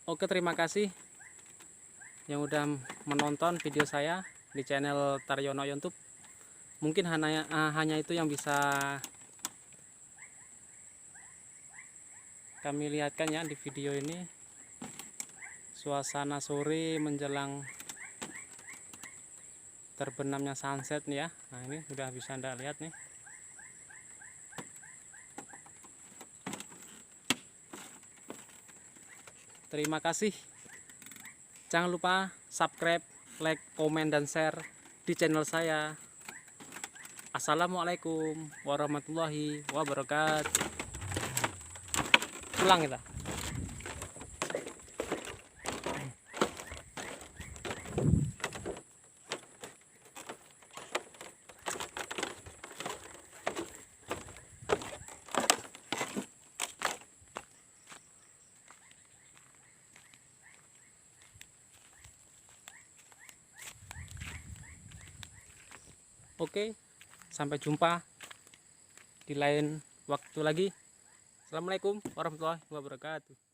Oke, terima kasih yang udah menonton video saya di channel Taryono YouTube. Mungkin hanya itu yang bisa kami lihatkan ya di video ini. Suasana sore menjelang terbenamnya sunset nih ya. Nah, ini udah bisa Anda lihat nih. Terima kasih. Jangan lupa subscribe, like, komen, dan share di channel saya. Assalamualaikum warahmatullahi wabarakatuh. Pulang kita. Oke, sampai jumpa di lain waktu lagi. Assalamualaikum warahmatullahi wabarakatuh.